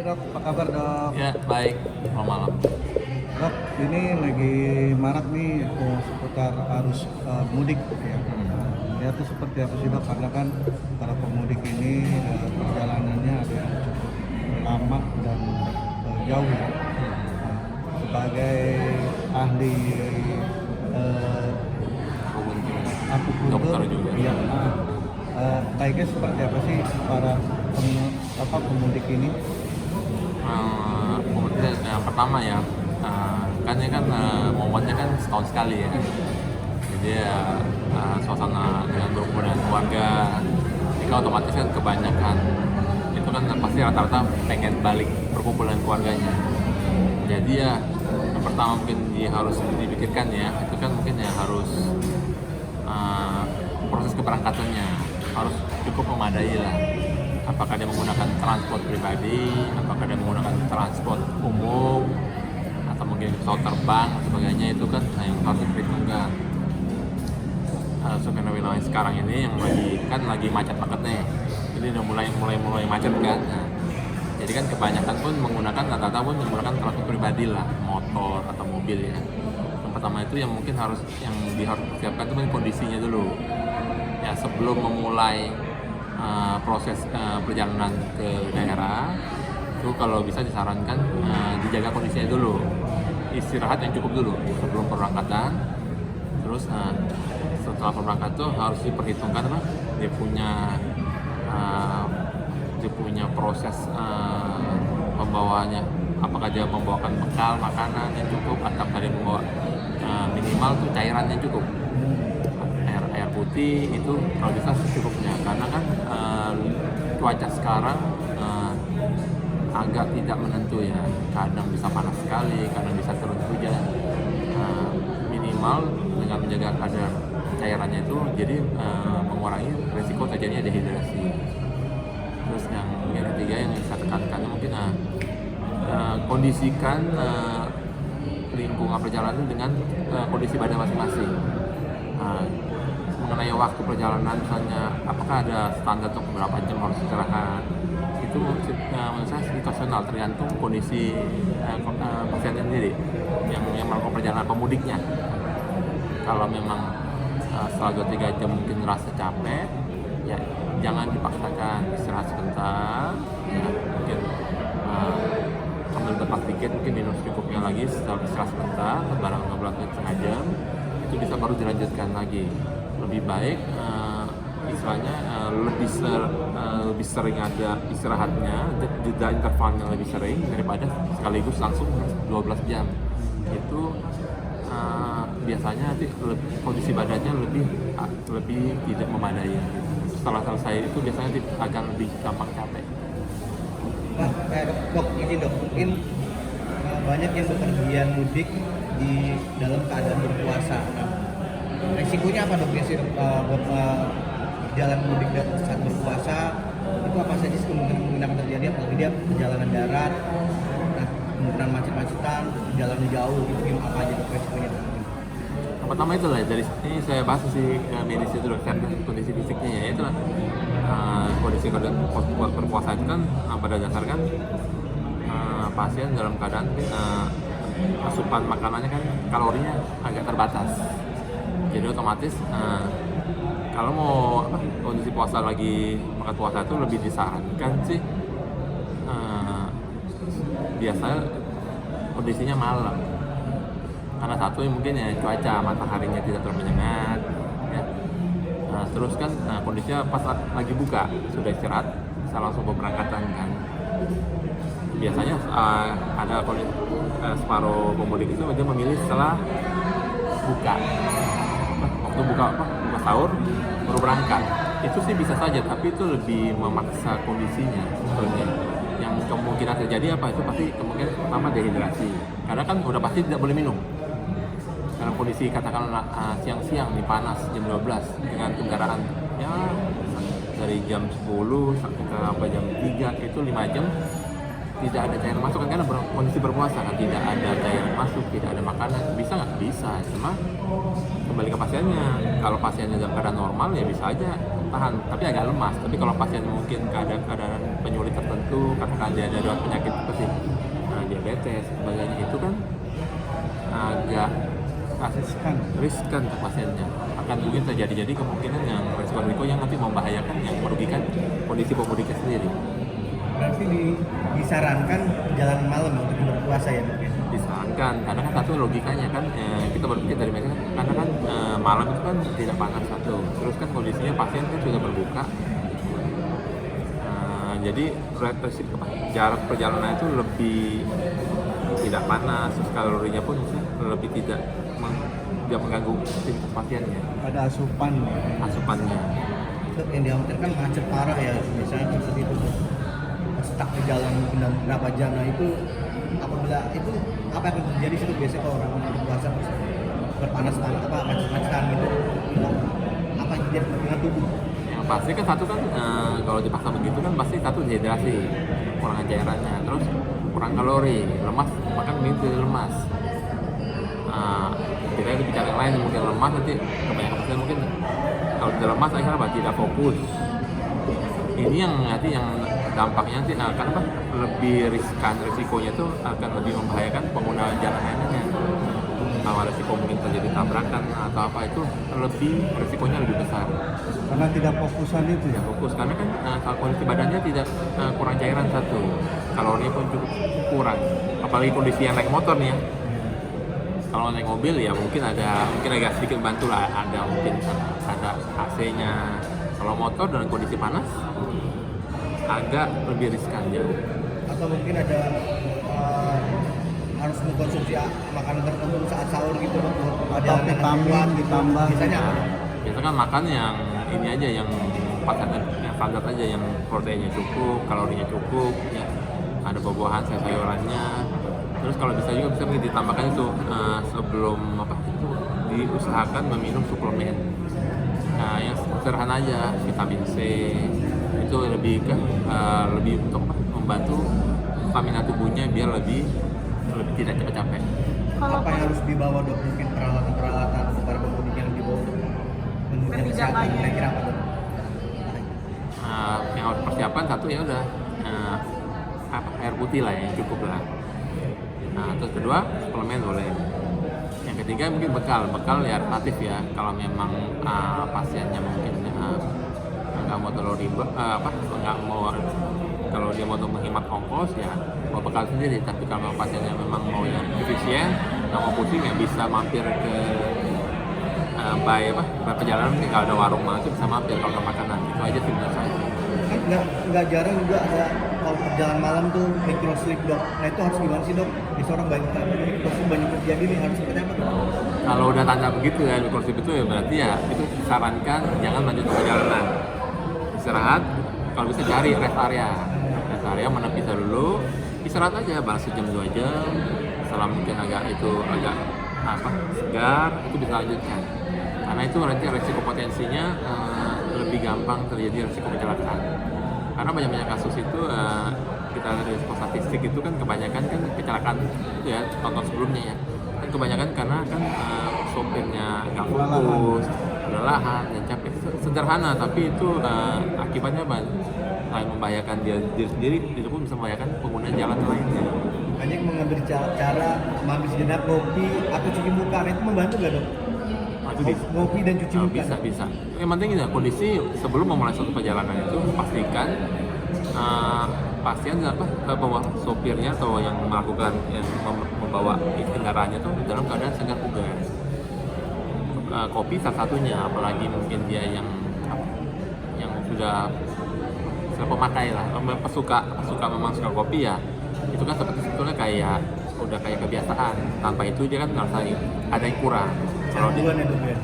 Dok, apa kabar dok? Ya, baik. Selamat malam. Dok, ini lagi marak nih seputar arus mudik ya. Ya itu seperti apa sih dok? Karena kan para pemudik ini perjalanannya ada yang cukup lama dan jauh ya. Sebagai ahli Dokter akupuntur, juga. ya, baiknya seperti apa sih para pemudik ini? Kemudian yang pertama ya, kan ini kan momennya kan setahun sekali ya. Jadi ya suasana dengan berkumpul dengan keluarga, ini kan otomatis kan kebanyakan itu kan pasti rata-rata pengen balik berkumpul dengan keluarganya. Jadi ya yang pertama mungkin harus dipikirkan ya, itu kan mungkin ya harus proses keberangkatannya harus cukup memadai lah. Apakah dia menggunakan transport pribadi, apakah dia menggunakan transport umum, atau mungkin pesawat terbang dan sebagainya, itu kan yang harus diperhitungkan. Karena wilayah sekarang ini yang lagi macet banget nih, jadi udah mulai macet kan. Nah, jadi kan kebanyakan pun rata-rata pun menggunakan transport pribadi lah, motor atau mobil ya. Yang pertama itu yang mungkin harus persiapkan itu kondisinya dulu ya sebelum memulai proses perjalanan ke daerah. Itu kalau bisa disarankan dijaga kondisinya dulu, istirahat yang cukup dulu sebelum perberangkatan. Terus setelah perberangkatan tuh harus diperhitungkan apa dia punya proses pembawaannya, apakah dia membawakan bekal makanan yang cukup atau dia membawa minimal tuh cairan yang cukup, air putih itu kalau bisa secukupnya, karena kan cuaca sekarang agak tidak menentu ya, kadang bisa panas sekali, kadang bisa turun hujan. Minimal dengan menjaga kadar cairannya itu jadi mengurangi resiko terjadinya dehidrasi. Terus yang ketiga yang saya tekankan mungkin kondisikan lingkungan perjalanan dengan kondisi badan masing-masing. Mengenai waktu perjalanan, misalnya apakah ada standar untuk berapa jam harus istirahat, itu menurut saya situasional, tergantung kondisi pasien sendiri yang melakukan perjalanan pemudiknya. Kalau memang setelah 2-3 jam mungkin merasa capek, ya jangan dipaksakan, istirahat sebentar ya, mungkin ambil tempat sedikit, mungkin minum secukupnya lagi, setelah istirahat sebentar barang 15 menit setengah jam, itu bisa baru dilanjutkan lagi. Lebih baik istilahnya lebih sering ada istirahatnya, jeda intervalnya lebih sering daripada sekaligus langsung 12 jam. Itu biasanya nanti kondisi badannya lebih tidak memadai. Setelah selesai itu biasanya akan lebih gampang capek. Nah, dok, ini dok, mungkin banyak yang bepergian mudik di dalam keadaan berpuasa. Nah, resikonya apa dok ya sih buat jalan mudik saat berpuasa? Itu apa saja sih kemungkinan akan terjadi? Apalagi dia perjalanan darat, nah kemungkinan macet-macetan, jalan jauh, itu gimana apa aja dok resikonya? Yang pertama itu lah, dari ini saya bahas sisi medis itu dok, kondisi fisiknya ya, itu lah kondisi berpuasa itu kan pada dasarnya kan pasien dalam keadaan asupan makanannya kan kalorinya agak terbatas. Jadi otomatis kalau mau kondisi puasa lagi makan puasa itu lebih disarankan sih biasanya kondisinya malam, karena satu mungkin ya cuaca mataharinya tidak terlalu menyengat ya. Terus kan kondisinya pas lagi buka sudah istirahat bisa langsung berberangkatan kan. Biasanya ada separuh pemudik itu dia memilih setelah buka, waktu buka sahur baru berangkat. Itu sih bisa saja, tapi itu lebih memaksa kondisinya sebetulnya. Yang kemungkinan terjadi apa, itu pasti kemungkinan pertama dehidrasi, karena kan udah pasti tidak boleh minum dalam kondisi katakanlah siang-siang nih panas jam 12 dengan kendaraan ya dari jam 10 sampai jam 3 itu 5 jam tidak ada cairan masuk kan, karena kondisi berpuasa kan, tidak ada cairan masuk, tidak ada makanan. Bisa nggak? Bisa, cuma kembali ke pasiennya. Kalau pasiennya dalam keadaan normal ya bisa aja tahan, tapi agak lemas. Tapi kalau pasien mungkin keadaan penyulit tertentu batuk, katakan dia ada penyakit apa sih, diabetes, sebagainya, itu kan agak riskan untuk pasiennya. Akan mungkin terjadi kemungkinan yang risiko yang nanti membahayakan, yang merugikan kondisi pemudiknya sendiri. Berarti disarankan jalan malam untuk berpuasa ya Dok? Disarankan, karena kan satu logikanya kan kita berpikir dari mereka, karena kan malam itu kan tidak panas satu, terus kan kondisinya pasien kan sudah berbuka, jadi jarak perjalanan itu lebih tidak panas, terus kalorinya pun lebih tidak mengganggu aktivitas pasiennya. Ada Asupannya. Dok, yang dikhawatirkan macet parah ya, misalnya seperti itu Dok. Stuck di jalan berapa jam, nah itu apabila itu apa yang terjadi sih Dok? Biasanya kalau orang berpuasa terus berpanas-panas apa macet-macetan gitu, itu apa yang terjadi dengan tubuh? Yang pasti kan satu kan kalau dipaksa begitu kan pasti satu dehidrasi, kekurangan cairannya, terus kurang kalori, lemas, makan begitu lemas. Kita bicara yang lain, mungkin lemas nanti kebanyakan pasien mungkin kalau tidak lemas akhirnya apa, tidak fokus. Ini yang nanti yang dampaknya nanti akan apa, lebih riskan, risikonya itu akan lebih membahayakan pengguna jalan lainnya. Kalau risiko mungkin terjadi tabrakan atau apa, itu lebih risikonya lebih besar. karena tidak fokusan itu ya. Tidak fokus karena kan kalau kondisi badannya tidak kurang cairan satu, kalorinya pun cukup kurang. Apalagi kondisi yang naik motor nih ya. Kalau naik mobil ya mungkin agak sedikit bantu lah, mungkin ada AC-nya. Kalau motor dalam kondisi panas agak lebih riskan jauh. Atau mungkin ada harus mengkonsumsi makanan tertentu saat sahur gitu Dok, Atau vitamin ditambah. Misalnya apa? Biasa kan makan yang ini aja, yang standar aja, yang proteinnya cukup, kalorinya cukup, ya. Ada buah-buahan, sayur-sayurannya. Terus kalau bisa juga bisa ditambahkan itu sebelum itu diusahakan meminum suplemen. Nah, yang sederhana aja, vitamin C itu lebih untuk membantu stamina tubuhnya biar lebih tidak capek-capek. Apa yang harus dibawa Dok? Mungkin peralatan para pemudik yang dibawa untuk menunjang kesehatan, kira-kira apa Dok? Yang harus persiapan satu ya udah air putih lah yang cukup lah. Terus kedua suplemen boleh. Yang ketiga mungkin bekal ya relatif ya. Kalau memang pasiennya mungkin nggak mau terlalu ribet, nggak mau, kalau dia mau menghemat ongkos ya mau bekal sendiri. Tapi kalau pasiennya memang mau yang efisien, nggak mau pusing, ya bisa mampir ke perjalanan nih, kalau ada warung itu bisa mampir kalau ada makanan. Itu aja sih menurut saya. Nggak jarang juga ada kalau perjalanan malam tuh microsleep Dok. Nah itu harus gimana sih Dok? Bisa orang microsleep banyak terjadi nih, harus seperti apa Dok? Kalau udah tanda begitu ya microsleep itu ya berarti ya itu disarankan jangan lanjut perjalanan, istirahat, kalau bisa cari rest area mana bisa dulu, istirahat aja bahas sejam 2 jam, setelah mungkin agak segar, itu bisa lanjutkan. Karena itu nanti resiko potensinya lebih gampang terjadi resiko kecelakaan. Karena banyak kasus itu kita lihat dari statistik itu kan kebanyakan kan kecelakaan itu ya tahun sebelumnya ya. Kan kebanyakan karena kan sopirnya nggak fokus, kelelahan dan capek. Sederhana tapi itu akibatnya selain membahayakan dia sendiri, itu pun bisa membahayakan pengguna jalan lainnya. Banyak mengambil cara mengambil sejenak kopi atau cuci muka, nah itu membantu nggak Dok? Ngopi dan cuci muka. Bisa. Yang penting ya kondisi sebelum memulai suatu perjalanan itu pastikan pasien bahwa sopirnya atau yang melakukan membawa kendaraannya itu dalam keadaan segar bugar. Kopi salah satunya, apalagi mungkin dia yang sudah pemakai lah, pesuka memang suka kopi ya, itu kan sebetulnya udah kayak kebiasaan. Tanpa itu dia kan ngerasain ada yang kurang. Kalau Kecanduan ya Dok ya?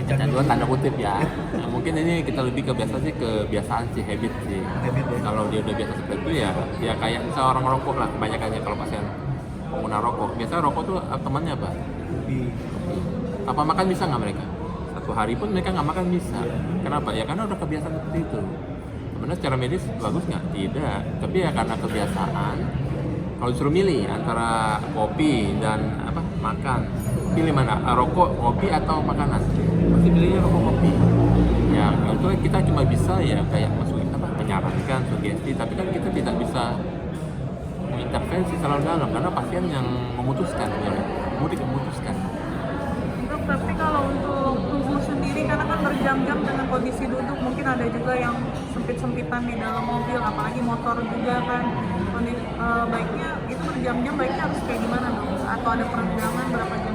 Kecanduan tanda kutip ya. Nah, mungkin ini kita lebih kebiasaan sih, habit sih. Kalau dia udah biasa seperti itu ya kayak misal orang rokok lah kebanyakannya, kalau pasien pengguna rokok. Biasanya rokok tuh temannya apa? Kopi. Apa makan bisa nggak mereka? Satu hari pun mereka nggak makan bisa. Kenapa? Ya karena udah kebiasaan seperti itu. Sebenarnya secara medis bagus nggak? Tidak. Tapi ya karena kebiasaan. Kalau disuruh milih antara kopi dan makan, pilih mana? Rokok, kopi atau makanan? Pasti pilihnya rokok, kopi. Ya itu kita cuma bisa ya kayak masukin menyarankan sugesti, tapi kan kita tidak bisa mengintervensi terlalu dalam karena pasien yang memutuskan, mudik memutuskan. Dok, tapi kalau untuk tubuh sendiri karena kan berjam-jam dengan kondisi duduk, mungkin ada juga yang sempit-sempitan di dalam mobil, apalagi motor juga kan. Baiknya itu berjam-jam, baiknya harus kayak gimana dok? Atau ada perencanaan berapa jam?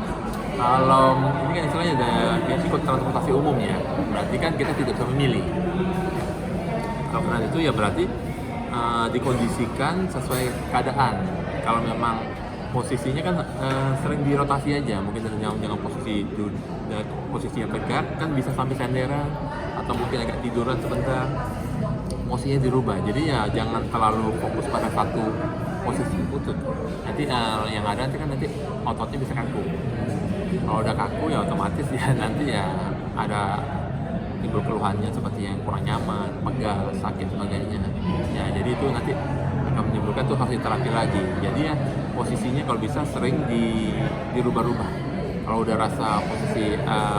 Kalau ini kan istilahnya ada ikut transportasi umum ya, berarti kan kita tidak bisa memilih. Kalau benar itu ya berarti dikondisikan sesuai keadaan. Kalau memang posisinya kan sering dirotasi aja, mungkin dengan posisi yang tegak kan bisa sampai senderan atau mungkin agak tiduran sebentar, posisinya dirubah. Jadi ya jangan terlalu fokus pada satu posisi lutut. Nanti yang ada nanti ototnya bisa kaku. Kalau udah kaku ya otomatis ya nanti ya ada timbul keluhannya seperti yang kurang nyaman, pegal, sakit sebagainya. Ya jadi itu nanti akan menimbulkan tuh harus terapi lagi. Jadi ya posisinya kalau bisa sering dirubah-rubah. Kalau udah rasa posisi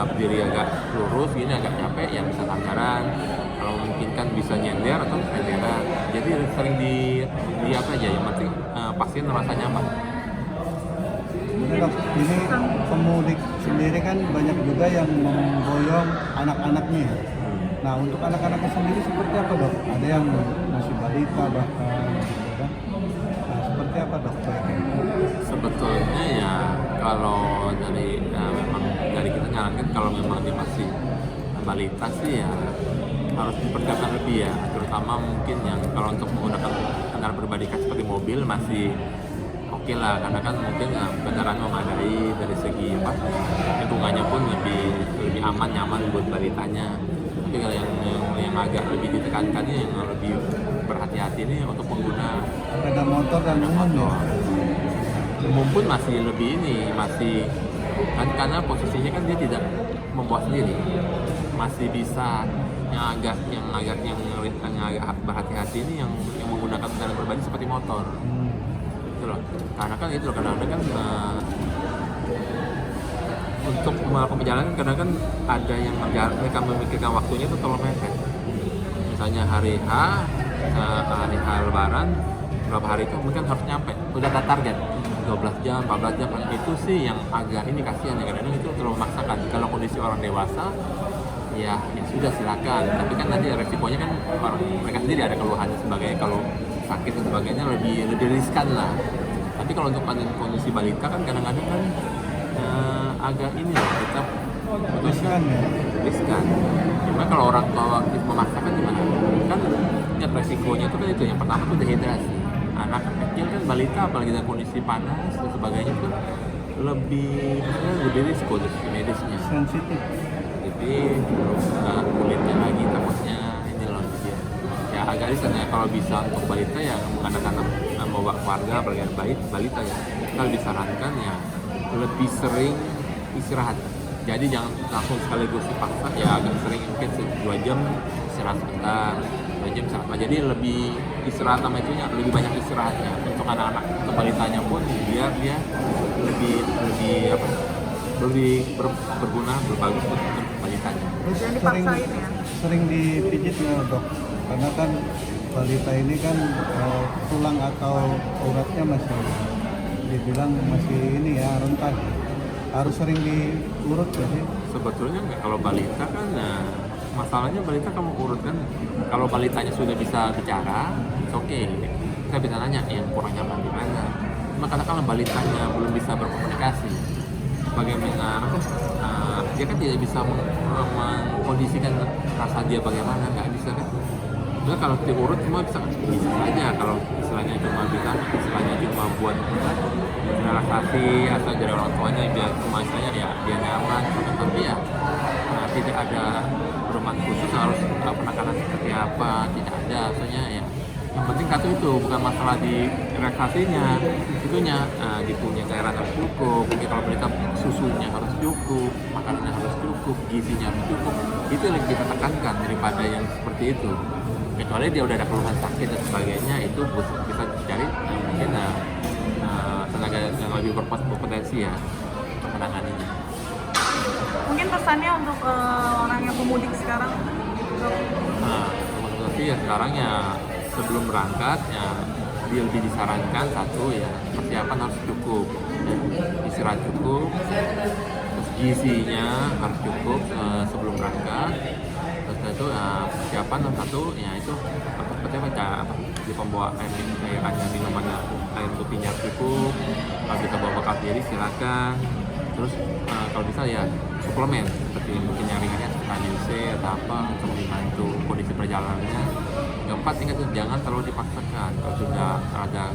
berdiri agak lurus, gini agak capek ya bisa tandaran. Kalau mungkin kan bisa nyender atau senderan. Jadi sering di apa aja yang penting pasien merasa nyaman. Ini dok, ini pemudik sendiri kan banyak juga yang memboyong anak-anaknya. Nah untuk anak-anaknya sendiri seperti apa dok? Ada yang masih balita bahkan, gitu kan? Nah seperti apa dok? Sebetulnya ya kalau memang dari kita nyarankan kalau memang dia masih balita sih ya harus dipersiapkan lebih ya, terutama mungkin yang kalau untuk menggunakan kendaraan pribadi seperti mobil masih oke lah, karena kan mungkin kendaraan memadai dari segi lingkungannya pun lebih aman, nyaman buat balitanya. Tapi kalau yang agak lebih ditekankannya, yang lebih berhati-hati ini untuk pengguna sepeda motor dan umum ya. Umum pun masih lebih masih kan karena posisinya kan dia tidak membawa sendiri, masih bisa yang agak berhati-hati ini yang menggunakan kendaraan pribadi seperti motor. Loh. Karena kan itu kadang-kadang kan untuk melakukan perjalanan kadang kan ada yang mereka memikirkan waktunya itu terlalu mepet. Misalnya hari H Lebaran berapa hari itu mungkin harus nyampe, udah ada target 12 jam, 14 jam, itu sih yang agak ini kasihan ya, kadang-kadang itu terlalu memaksakan. Kalau kondisi orang dewasa ya sudah silakan, tapi kan nanti resikonya kan mereka sendiri ada keluhannya sebagai kalau sakit dan sebagainya lebih riskan lah. Tapi kalau untuk kondisi balita kan kadang-kadang kan agak ini loh, kita Riskan ya. riskan. Gimana kalau orang tua memaksakan gimana? Kan ya resikonya itu kan itu yang pertama tuh dehidrasi. Anak kecil kan balita apalagi dalam kondisi panas dan sebagainya itu lebih risiko dari sisi medisnya. Sensitif. Jadi terus kulitnya lagi takutnya ini loh dia. Ya agak riskan ya kalau bisa untuk balita ya mengadakan membawa keluarga apalagi balita ya kita disarankan ya lebih sering istirahat. Jadi jangan langsung sekaligus dipaksa ya, agak sering mungkin 2 jam istirahat sebentar, 2 jam istirahat. Jadi lebih istirahat sama itunya lebih banyak istirahatnya untuk anak-anak, untuk balitanya pun biar dia lebih berguna, berbagus untuk balitanya. Terus Jangan dipaksain ya. sering dipijit ya dok, karena kan balita ini kan tulang atau uratnya masih dibilang masih ini ya rentan, harus sering diurut ya sih. Sebetulnya nggak, kalau balita kan masalahnya balita kamu urut kan, kalau balitanya sudah bisa bicara, oke, kita bisa nanya yang kurang nyaman di mana. Cuma kalau balitanya belum bisa berkomunikasi, bagaimana dia kan tidak bisa mengkondisikan rasa dia bagaimana, nggak bisa kan. Nah, kalau diurut semua bisa saja, kalau istilahnya cuma buat relaksasi atau dari orang tuanya biar cuma istilahnya ya biar nyaman, tapi ya tidak ada perumahan khusus harus penekanan seperti apa, tidak ada, soalnya ya yang penting satu itu bukan masalah di relaksasinya, itunya dipunya cairan harus cukup, mungkin kalau balita susunya harus cukup, makanannya harus cukup, gizinya harus cukup, itu yang kita tekankan daripada yang seperti itu. Kecuali dia udah ada keluhan sakit dan sebagainya, itu bisa dicari mungkin tenaga yang lebih berpotensi ya untuk menanganinya. Mungkin pesannya untuk orang yang pemudik sekarang gitu dok. Maksudnya sih ya sekarang ya sebelum berangkat ya dia lebih disarankan satu ya persiapan harus cukup, ya, istirahat cukup, terus gizinya harus cukup sebelum berangkat. Terus itu ya persiapan nomor satu ya itu seperti apa di pembawa airannya, minumannya, air putihnya cukup. Kalau kita bawa bekal sendiri silakan. Terus kalau bisa ya suplemen seperti mungkin yang ringannya vitamin C atau apa untuk membantu kondisi perjalanannya. Yang empat ingat tuh jangan terlalu dipaksakan. Kalau sudah ada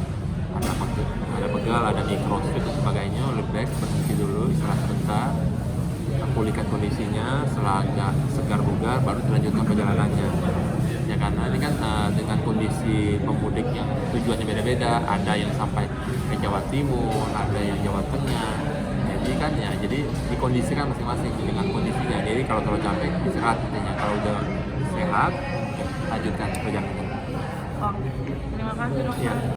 pegal, ada mikrosit dan sebagainya, lebih baik berhenti dulu, istirahat sebentar, pulihkan kondisinya, setelah agak segar bugar baru dilanjutkan perjalanannya. Ya karena ini kan dengan kondisi pemudik yang tujuannya beda-beda, ada yang sampai ke Jawa Timur, ada yang Jawa Tengah. Jadi kan ya, jadi dikondisikan masing-masing dengan kondisinya. Jadi kalau terlalu capek istirahat katanya, kalau udah sehat lanjutkan perjalanan. Oke, terima kasih dokter. Ya.